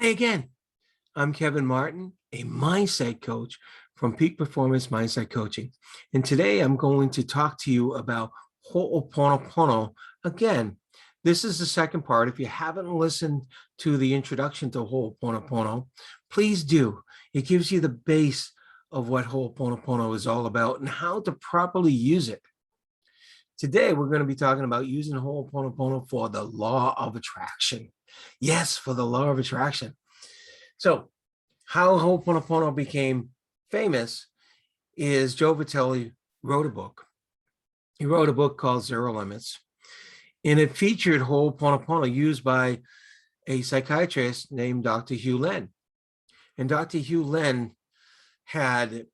Hi again. I'm Kevin Martin, a mindset coach from Peak Performance Mindset Coaching. And today I'm going to talk to you about Ho'oponopono. Again, this is the second part. If you haven't listened to the introduction to Ho'oponopono, please do. It gives you the base of what Ho'oponopono is all about and how to properly use it. Today, we're going to be talking about using Ho'oponopono for the law of attraction. Yes, for the law of attraction. So how Ho'oponopono became famous is Joe Vitale wrote a book. He wrote a book called Zero Limits, and it featured Ho'oponopono used by a psychiatrist named Dr. Hugh Len. And Dr. Hugh Len had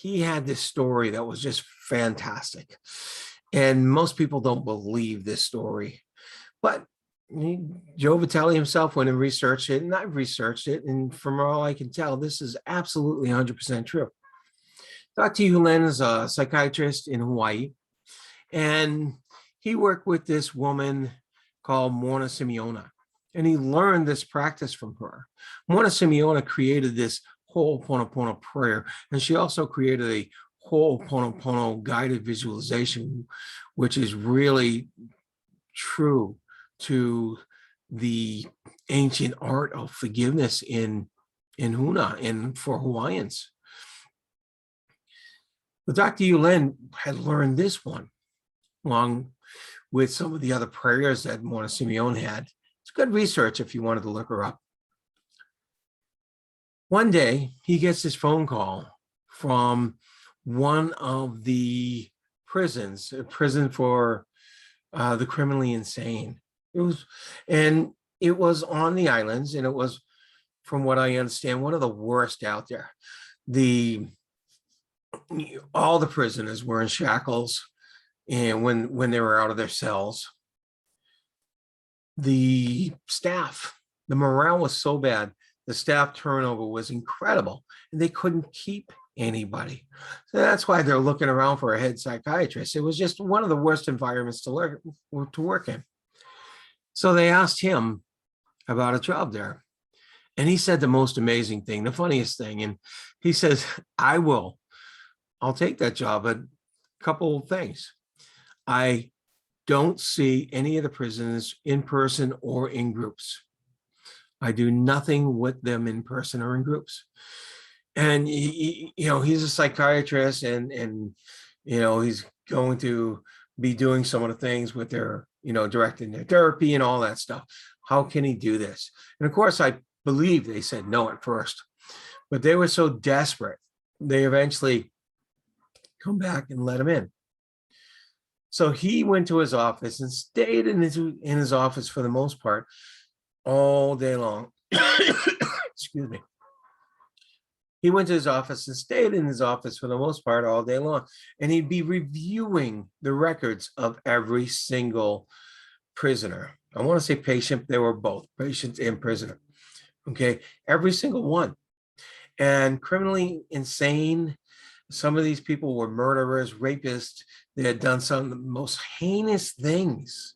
this story that was just fantastic. And most people don't believe this story, but Joe Vitale himself went and researched it, and I've researched it, and from all I can tell, this is absolutely 100% true. Dr. Hugh Len is a psychiatrist in Hawaii, and he worked with this woman called Morna Simeona, and he learned this practice from her. Morna Simeona created this Ho'oponopono prayer, and she also created a Ho'oponopono guided visualization, which is really true to the ancient art of forgiveness in Huna and for Hawaiians. But Dr. Yulen had learned this one along with some of the other prayers that Mona Simeone had. It's good research if you wanted to look her up. One day he gets this phone call from one of the prisons, a prison for the criminally insane. It was on the islands, and it was, from what I understand, one of the worst out there. All the prisoners were in shackles, and when they were out of their cells, the staff, the morale was so bad, the staff turnover was incredible, and they couldn't keep anybody. So that's why they're looking around for a head psychiatrist. It was just one of the worst environments to work in. So they asked him about a job there. And he said the most amazing thing, the funniest thing. And he says, I'll take that job, but a couple of things. I don't see any of the prisoners in person or in groups. I do nothing with them in person or in groups. And he's a psychiatrist, and he's going to be doing some of the things with their, directing their therapy and all that stuff. How can he do this? And of course, I believe they said no at first, but they were so desperate, they eventually come back and let him in. So he went to his office and stayed in his office for the most part all day long. Excuse me. He went to his office and stayed in his office for the most part all day long. And he'd be reviewing the records of every single prisoner. I want to say patient, they were both patient and prisoner. Okay, every single one. And criminally insane, some of these people were murderers, rapists. They had done some of the most heinous things.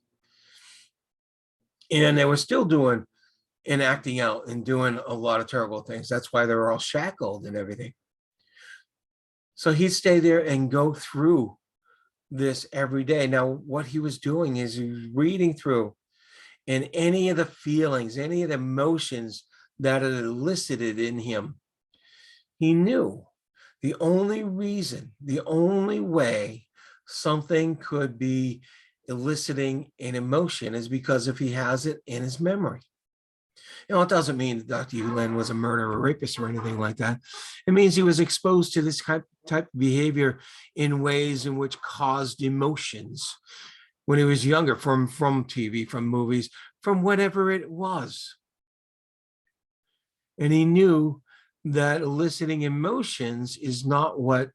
And they were still doing and acting out and doing a lot of terrible things. That's why they were all shackled and everything. So he'd stay there and go through this every day. Now, what he was doing is he was reading through, and any of the feelings, any of the emotions that it elicited in him, he knew the only reason, the only way something could be eliciting an emotion is because if he has it in his memory. It doesn't mean that Dr. Yulen was a murderer or rapist or anything like that. It means he was exposed to this type of behavior in ways in which caused emotions when he was younger, from TV, from movies, from whatever it was. And he knew that eliciting emotions is not what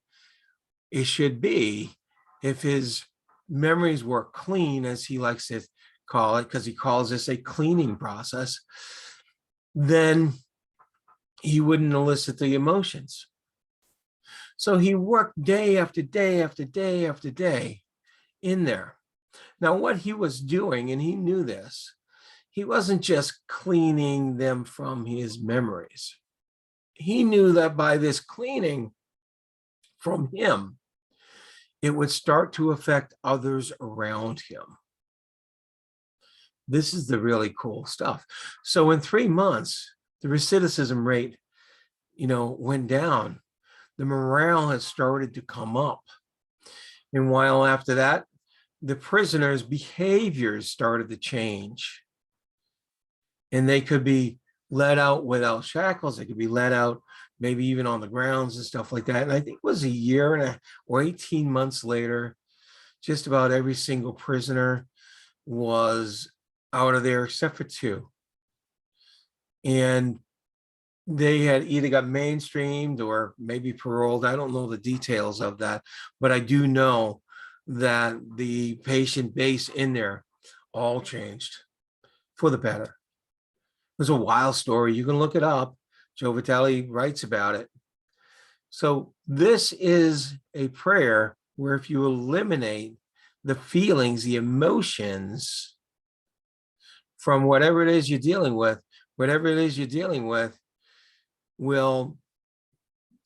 it should be if his memories were clean, as he likes to call it, because he calls this a cleaning process. Then he wouldn't elicit the emotions. So he worked day after day after day after day in there. Now, what he was doing, and he knew this, he wasn't just cleaning them from his memories. He knew that by this cleaning from him, it would start to affect others around him. This is the really cool stuff. So in 3 months, the recidivism rate, went down. The morale has started to come up. And while after that, the prisoners' behaviors started to change. And they could be let out without shackles. They could be let out maybe even on the grounds and stuff like that. And I think it was a year or 18 months later, just about every single prisoner was out of there except for 2. And they had either got mainstreamed or maybe paroled. I don't know the details of that, but I do know that the patient base in there all changed for the better. It was a wild story. You can look it up. Joe Vitale writes about it. So this is a prayer where if you eliminate the feelings, the emotions from whatever it is you're dealing with, will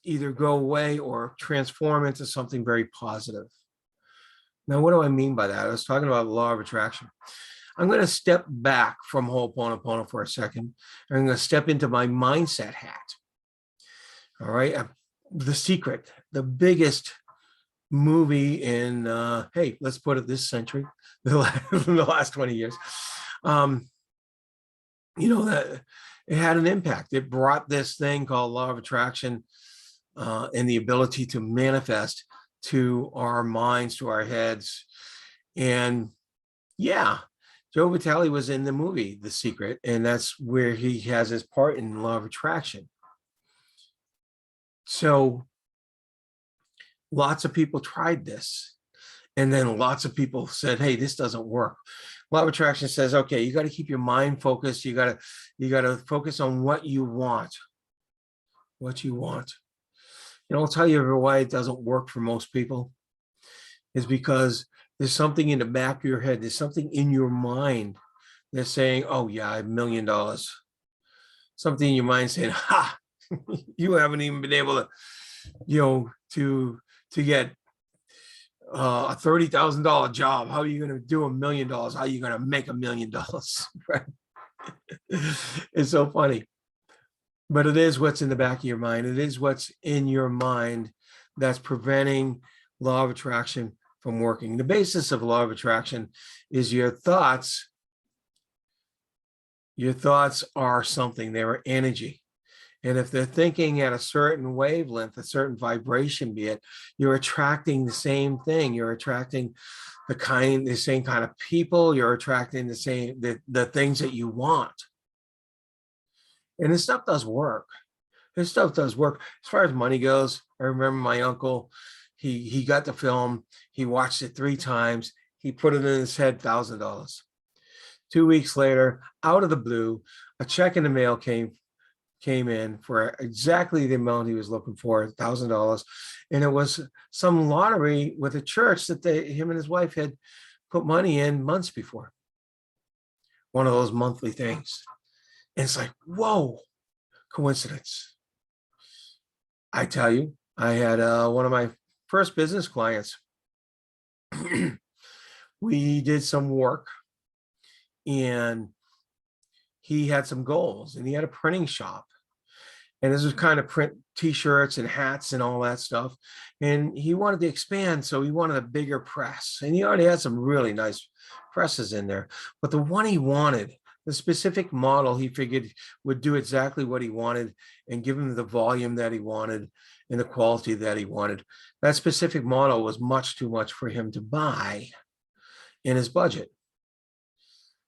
either go away or transform into something very positive. Now, what do I mean by that? I was talking about the law of attraction. I'm going to step back from Ho'oponopono for a second. I'm going to step into my mindset hat. All right. The Secret, the biggest movie in, hey, let's put it this century, the last 20 years. That it had an impact. It brought this thing called law of attraction and the ability to manifest to our minds, to our heads. And yeah, Joe Vitale was in the movie The Secret, and that's where he has his part in law of attraction. So lots of people tried this, and then lots of people said, hey, this doesn't work. Law of attraction says, okay, you got to keep your mind focused. You got to focus on what you want. I'll tell you why it doesn't work for most people is because there's something in the back of your head. There's something in your mind that's saying, oh yeah, $1 million. Something in your mind saying, ha, you haven't even been able to, to get a $30,000 job. How are you going to do $1 million? How are you going to make $1 million? Right? It's so funny. But it is what's in the back of your mind. It is what's in your mind that's preventing law of attraction from working. The basis of law of attraction is your thoughts. Your thoughts are something, they're energy. And if they're thinking at a certain wavelength, a certain vibration, be it, you're attracting the same thing. You're attracting the same kind of people. You're attracting the things that you want. And this stuff does work. As far as money goes, I remember my uncle, he got the film, he watched it 3 times, he put it in his head, $1,000. 2 weeks later, out of the blue, a check in the mail came in for exactly the amount he was looking for, $1,000. And it was some lottery with a church that him and his wife had put money in months before. One of those monthly things. And it's like, whoa, coincidence. I tell you, I had one of my first business clients. We did some work and he had some goals and he had a printing shop. And this was kind of print t-shirts and hats and all that stuff. And he wanted to expand, so he wanted a bigger press. And he already had some really nice presses in there. But the one he wanted, the specific model he figured would do exactly what he wanted and give him the volume that he wanted and the quality that he wanted. That specific model was much too much for him to buy in his budget.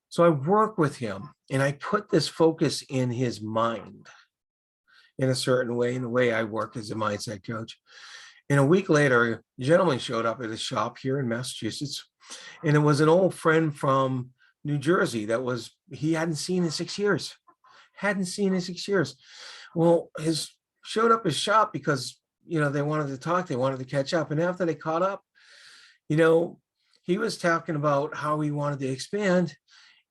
So I worked with him and I put this focus in his mind in a certain way, in the way I work as a mindset coach. And a week later, a gentleman showed up at his shop here in Massachusetts, and it was an old friend from New Jersey he hadn't seen in 6 years. Well, showed up his shop because, they wanted to talk, they wanted to catch up. And after they caught up, he was talking about how he wanted to expand.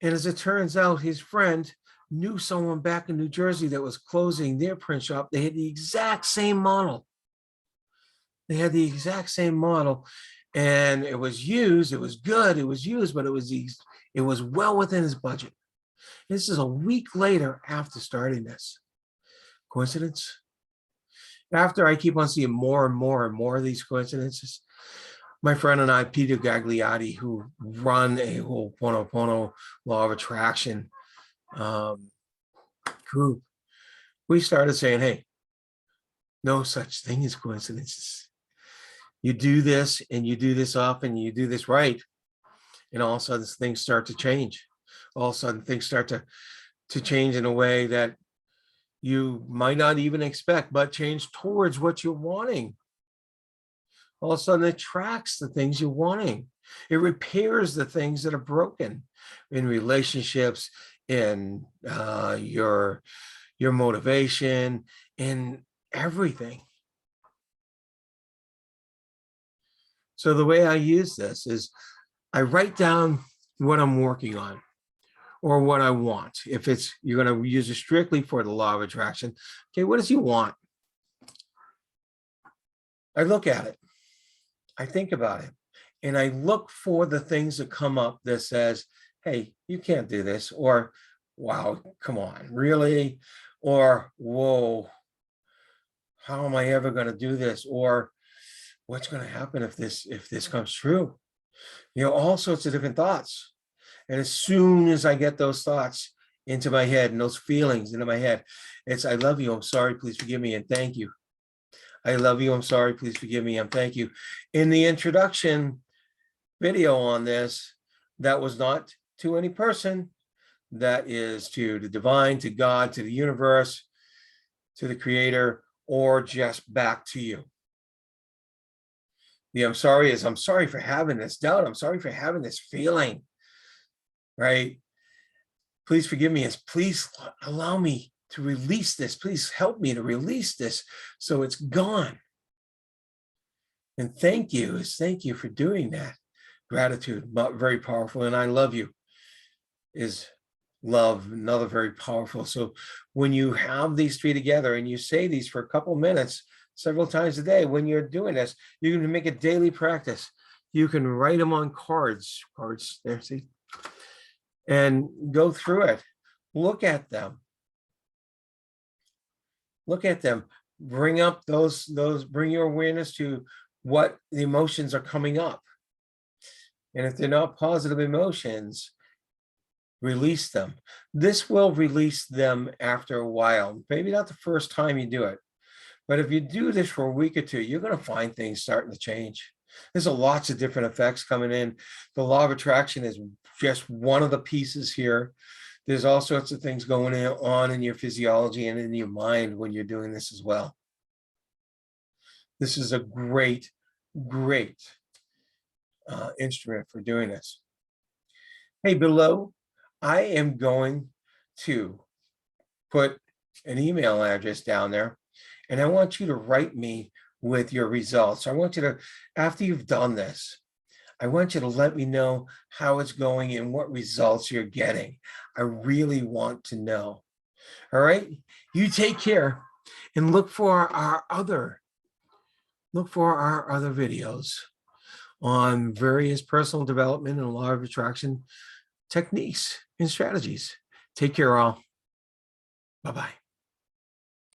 And as it turns out, his friend knew someone back in New Jersey that was closing their print shop. They had the exact same model. They had the exact same model, and it was used. It was good. It was used, but it was well within his budget. This is a week later after starting this. Coincidence? After I keep on seeing more and more and more of these coincidences, my friend and I, Peter Gagliotti, who run a whole Ho'oponopono law of attraction group, we started saying, hey, no such thing as coincidences. You do this and you do this often, you do this right, and all of a sudden things start to change. All of a sudden things start to change in a way that you might not even expect, but change towards what you're wanting. All of a sudden it attracts the things you're wanting. It repairs the things that are broken in relationships, in your motivation, in everything. So the way I use this is I write down what I'm working on or what I want. If it's, you're going to use it strictly for the law of attraction. Okay, what does you want? I look at it. I think about it. And I look for the things that come up that says, hey, you can't do this. Or, wow, come on, really? Or, whoa, how am I ever going to do this? Or what's going to happen if this comes true? You know, all sorts of different thoughts. And as soon as I get those thoughts into my head and those feelings into my head, it's, I love you, I'm sorry, please forgive me, and thank you. I love you, I'm sorry, please forgive me, and thank you. In the introduction video on this, that was not to any person, that is to the divine, to God, to the universe, to the creator, or just back to you. The I'm sorry is, I'm sorry for having this doubt. I'm sorry for having this feeling, right? Please forgive me. Is please allow me to release this. Please help me to release this so it's gone. And thank you is thank you for doing that. Gratitude, very powerful. And I love you is love, another very powerful. So when you have these three together and you say these for a couple minutes, several times a day, when you're doing this, you can make a daily practice. You can write them on cards there, see, and go through it. Look at them. Look at them. Bring up bring your awareness to what the emotions are coming up. And if they're not positive emotions, release them. This will release them after a while. Maybe not the first time you do it, but if you do this for a week or two, you're going to find things starting to change. There's lots of different effects coming in. The law of attraction is just one of the pieces here. There's all sorts of things going on in your physiology and in your mind when you're doing this as well. This is a great, great instrument for doing this. Hey, below, I am going to put an email address down there, and I want you to write me with your results. I want you to, after you've done this, I want you to let me know how it's going and what results you're getting. I really want to know. All right, you take care and look for our other videos on various personal development and law of attraction techniques and strategies. Take care all. Bye-bye.